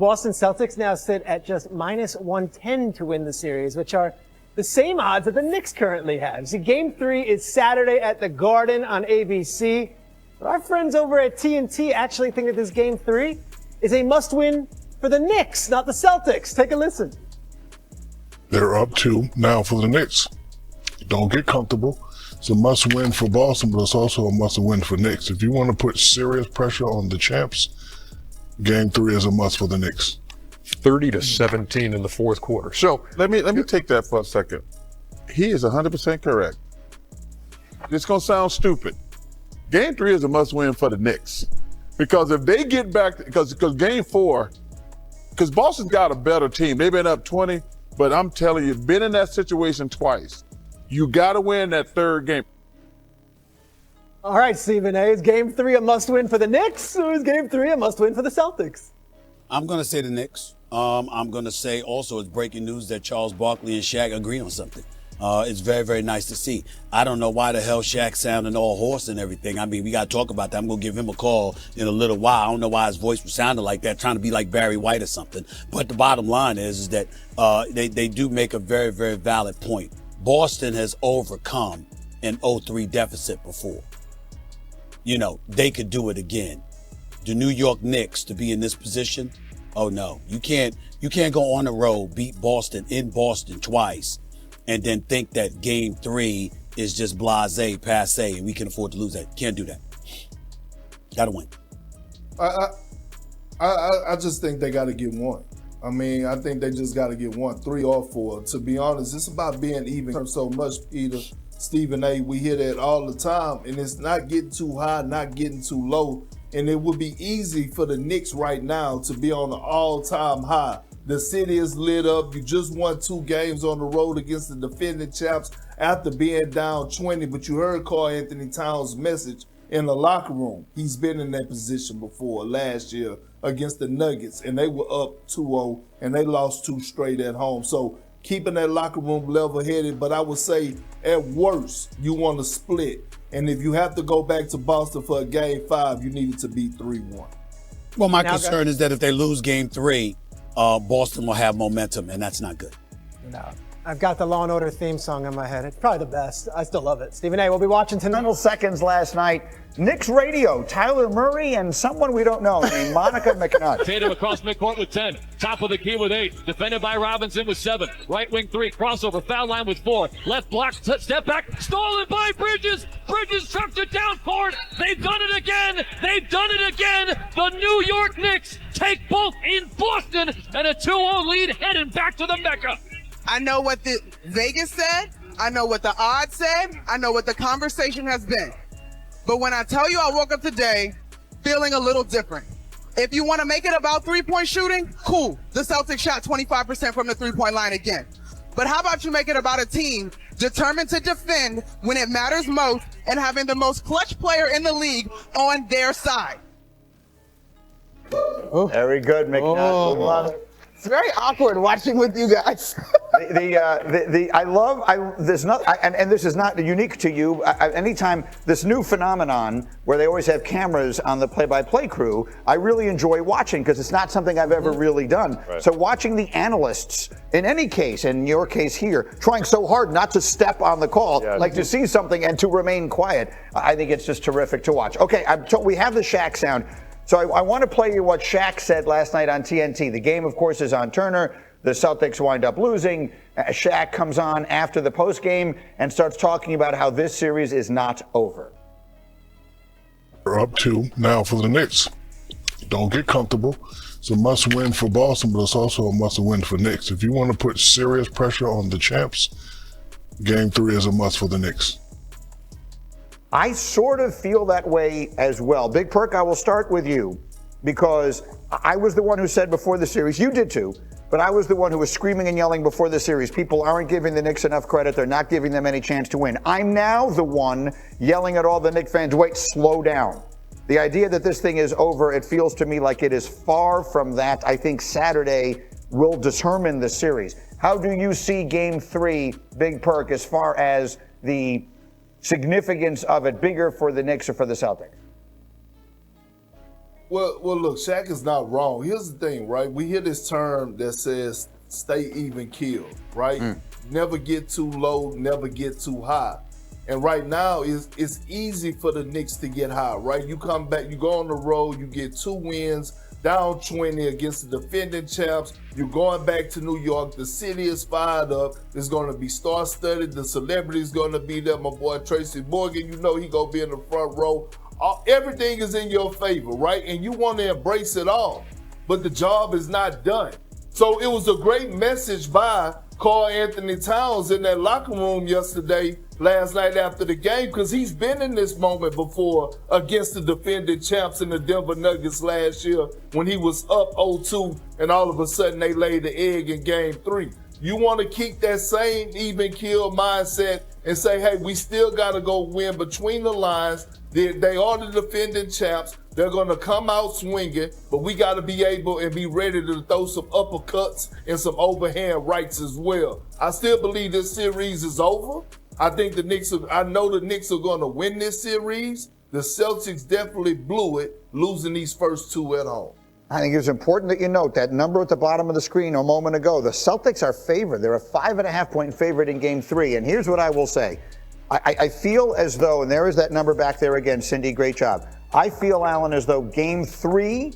Boston Celtics now sit at just minus 110 to win the series, which are the same odds that the Knicks currently have. See, Game 3 is Saturday at the Garden on ABC. But our friends over at TNT actually think that this Game 3 is a must-win for the Knicks, not the Celtics. Take a listen. They're up 2 now for the Knicks. Don't get comfortable. It's a must-win for Boston, but it's also a must-win for Knicks. If you want to put serious pressure on the champs, Game 3 is a must for the Knicks. 30-17 in the fourth quarter. So let me take that for a second. He is 100% correct. It's gonna sound stupid. Game 3 is a must-win for the Knicks because if they get back, because Game 4, because Boston's got a better team. They've been up 20, but I'm telling you, been in that situation twice. You got to win that third game. All right, Stephen A. Is Game 3 a must-win for the Knicks, or is Game 3 a must-win for the Celtics? I'm going to say the Knicks. I'm going to say also it's breaking news that Charles Barkley and Shaq agree on something. It's very, very nice to see. I don't know why the hell Shaq sounding all hoarse and everything. I mean, we got to talk about that. I'm going to give him a call in a little while. I don't know why his voice was sounding like that, trying to be like Barry White or something. But the bottom line is that they do make a very, very valid point. Boston has overcome an 0-3 deficit before. You know, they could do it again. The New York Knicks to be in this position, oh no. You can't go on the road, beat Boston in Boston twice, and then think that Game 3 is just blasé, passé, and we can afford to lose that. Can't do that. Gotta win. I just think they got to get one. I mean, I think they just got to get 1, 3 or 4. To be honest, it's about being even so much, Peter. Stephen A., we hear that all the time, and it's not getting too high, not getting too low. And it would be easy for the Knicks right now to be on an all-time high. The city is lit up. You just won 2 games on the road against the defending champs after being down 20. But you heard Karl Anthony Towns' message in the locker room. He's been in that position before last year against the Nuggets, and they were up 2-0, and they lost 2 straight at home. So keeping that locker room level-headed, but I would say at worst, you want to split. And if you have to go back to Boston for a Game 5, you need it to be 3-1. Well, my concern is that if they lose Game 3, Boston will have momentum, and that's not good. No. I've got the Law & Order theme song in my head. It's probably the best. I still love it. Stephen A., we'll be watching tonight. Final seconds last night. Knicks radio, Tyler Murray and someone we don't know named Monica McNutt. Tatum across midcourt with 10. Top of the key with 8. Defended by Robinson with 7. Right wing 3. Crossover. Foul line with 4. Left block. Step back. Stolen by Bridges. Bridges trucked it down court. They've done it again. They've done it again. The New York Knicks take both in Boston and a 2-0 lead heading back to the Mecca. I know what the Vegas said. I know what the odds said. I know what the conversation has been. But when I tell you I woke up today feeling a little different. If you want to make it about three-point shooting, cool. The Celtics shot 25% from the three-point line again. But how about you make it about a team determined to defend when it matters most and having the most clutch player in the league on their side? Very good, McNutt. It's very awkward watching with you guys. There's not, and this is not unique to you. Anytime this new phenomenon where they always have cameras on the play-by-play crew, I really enjoy watching because it's not something I've ever really done. Right. So watching the analysts, in any case, in your case here, trying so hard not to step on the call, to see something and to remain quiet, I think it's just terrific to watch. Okay, we have the Shaq sound. So I want to play you what Shaq said last night on TNT. The game, of course, is on Turner. The Celtics wind up losing. Shaq comes on after the postgame and starts talking about how this series is not over. We're up 2 now for the Knicks. Don't get comfortable. It's a must-win for Boston, but it's also a must-win for Knicks. If you want to put serious pressure on the champs, Game 3 is a must for the Knicks. I sort of feel that way as well. Big Perk, I will start with you because I was the one who said before the series, you did too, but I was the one who was screaming and yelling before the series. People aren't giving the Knicks enough credit. They're not giving them any chance to win. I'm now the one yelling at all the Knicks fans, wait, slow down. The idea that this thing is over, it feels to me like it is far from that. I think Saturday will determine the series. How do you see Game 3, Big Perk, as far as the significance of it, bigger for the Knicks or for the Celtics? Well, look, Shaq is not wrong. Here's the thing, right? We hear this term that says stay even keel, right? Never get too low, never get too high. And right now, it's easy for the Knicks to get high, right? You come back, you go on the road, you get 2 wins, down 20 against the defending champs. You're going back to New York. The city is fired up. It's going to be star-studded. The celebrity's going to be there. My boy Tracy Morgan, you know he going to be in the front row. Everything is in your favor, right? And you want to embrace it all. But the job is not done. So it was a great message by Karl Anthony Towns in that locker room last night after the game, because he's been in this moment before against the defending champs in the Denver Nuggets last year when he was up 0-2 and all of a sudden they laid the egg in game 3. You want to keep that same even keel mindset and say, hey, we still got to go win between the lines. They are the defending champs. They're going to come out swinging, but we got to be able and be ready to throw some uppercuts and some overhand rights as well. I still believe this series is over. I know the Knicks are going to win this series. The Celtics definitely blew it, losing these first 2 at home. I think it's important that you note that number at the bottom of the screen a moment ago. The Celtics are favored. They're a 5.5-point favorite in game 3. And here's what I will say. I feel as though, and there is that number back there again, Cindy, great job. I feel, Alan, as though game 3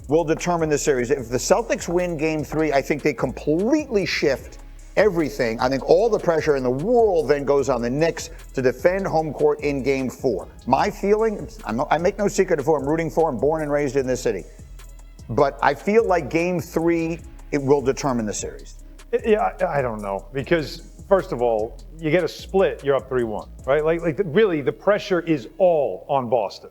will determine the series. If the Celtics win game 3, I think they completely shift everything. I think all the pressure in the world then goes on the Knicks to defend home court in game 4. My feeling, I make no secret of who I'm rooting for. I'm born and raised in this city. But I feel like game 3, it will determine the series. Yeah, I don't know. Because, first of all, you get a split, you're up 3-1, right? Like really, the pressure is all on Boston.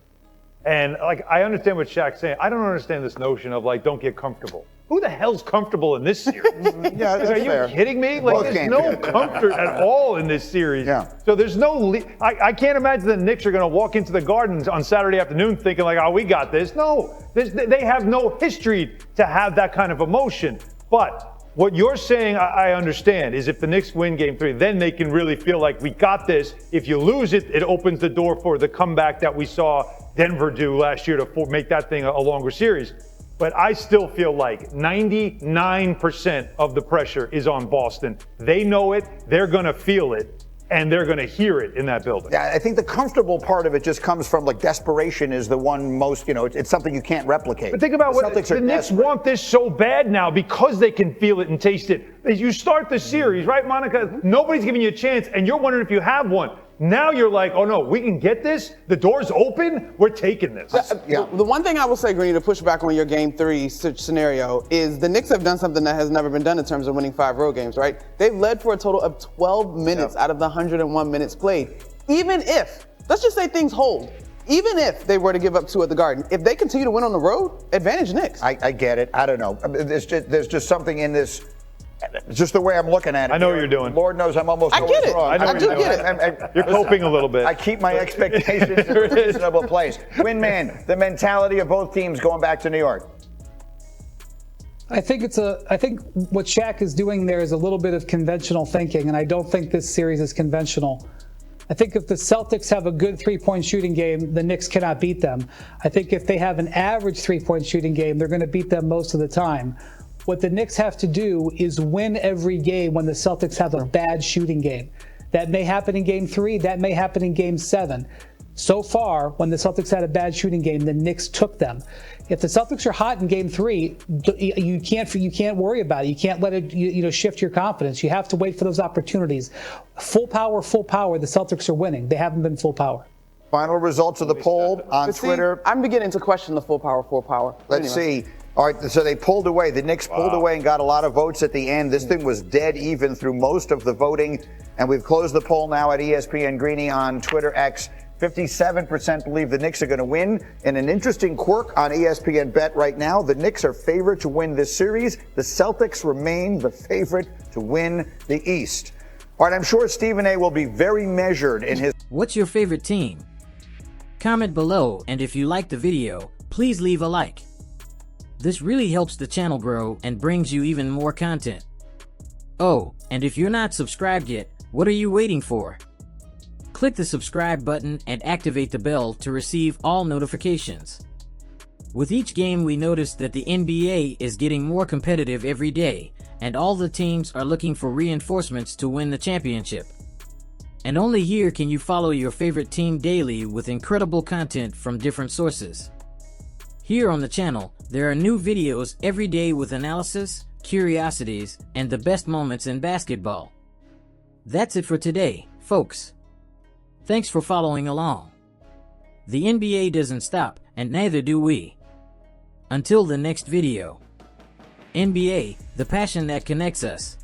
And, I understand what Shaq's saying. I don't understand this notion of, don't get comfortable. Who the hell's comfortable in this series? Yeah, that's fair. Are you kidding me? There's no comfort at all in this series. Yeah. So there's no I can't imagine the Knicks are going to walk into the Gardens on Saturday afternoon thinking oh, we got this. No, they have no history to have that kind of emotion. But what you're saying, I understand, is if the Knicks win game 3, then they can really feel like we got this. If you lose it, it opens the door for the comeback that we saw Denver do last year to make that thing a longer series. But I still feel like 99% of the pressure is on Boston. They know it, they're going to feel it, and they're going to hear it in that building. Yeah, I think the comfortable part of it just comes from desperation is the one most, it's something you can't replicate. But think about what the Knicks want this so bad now because they can feel it and taste it. As you start the series, right, Monica? Nobody's giving you a chance, and you're wondering if you have one. Now you're like, oh no, we can get this. The door's open. We're taking this. The one thing I will say, Green, to push back on your game 3 scenario is the Knicks have done something that has never been done in terms of winning 5 road games, right? They've led for a total of 12 minutes out of the 101 minutes played. Even if, let's just say things hold, even if they were to give up 2 at the Garden, if they continue to win on the road, advantage Knicks. I get it. I don't know. There's just something in this. Just the way I'm looking at it. I know what you're doing. Lord knows I'm almost always wrong. I do get it. You're coping a little bit. I keep my expectations in a reasonable place. Win man, the mentality of both teams going back to New York. I think what Shaq is doing there is a little bit of conventional thinking, and I don't think this series is conventional. I think if the Celtics have a good 3-point shooting game, the Knicks cannot beat them. I think if they have an average 3-point shooting game, they're going to beat them most of the time. What the Knicks have to do is win every game when the Celtics have a bad shooting game. That may happen in game 3, that may happen in game 7. So far, when the Celtics had a bad shooting game, the Knicks took them. If the Celtics are hot in game 3, you can't worry about it. You can't let it shift your confidence. You have to wait for those opportunities. Full power, the Celtics are winning. They haven't been full power. Final results of the poll on Twitter. I'm beginning to question the full power. Let's see. All right, so they pulled away. The Knicks pulled away and got a lot of votes at the end. This thing was dead even through most of the voting. And we've closed the poll now at ESPN Greeny on Twitter X. 57% believe the Knicks are going to win. And an interesting quirk on ESPN Bet right now, the Knicks are favored to win this series. The Celtics remain the favorite to win the East. All right, I'm sure Stephen A. will be very measured in his... What's your favorite team? Comment below, and if you like the video, please leave a like. This really helps the channel grow and brings you even more content. Oh, and if you're not subscribed yet, what are you waiting for? Click the subscribe button and activate the bell to receive all notifications. With each game, we noticed that the NBA is getting more competitive every day, and all the teams are looking for reinforcements to win the championship. And only here can you follow your favorite team daily with incredible content from different sources. Here on the channel, there are new videos every day with analysis, curiosities, and the best moments in basketball. That's it for today, folks. Thanks for following along. The NBA doesn't stop, and neither do we. Until the next video. NBA, the passion that connects us.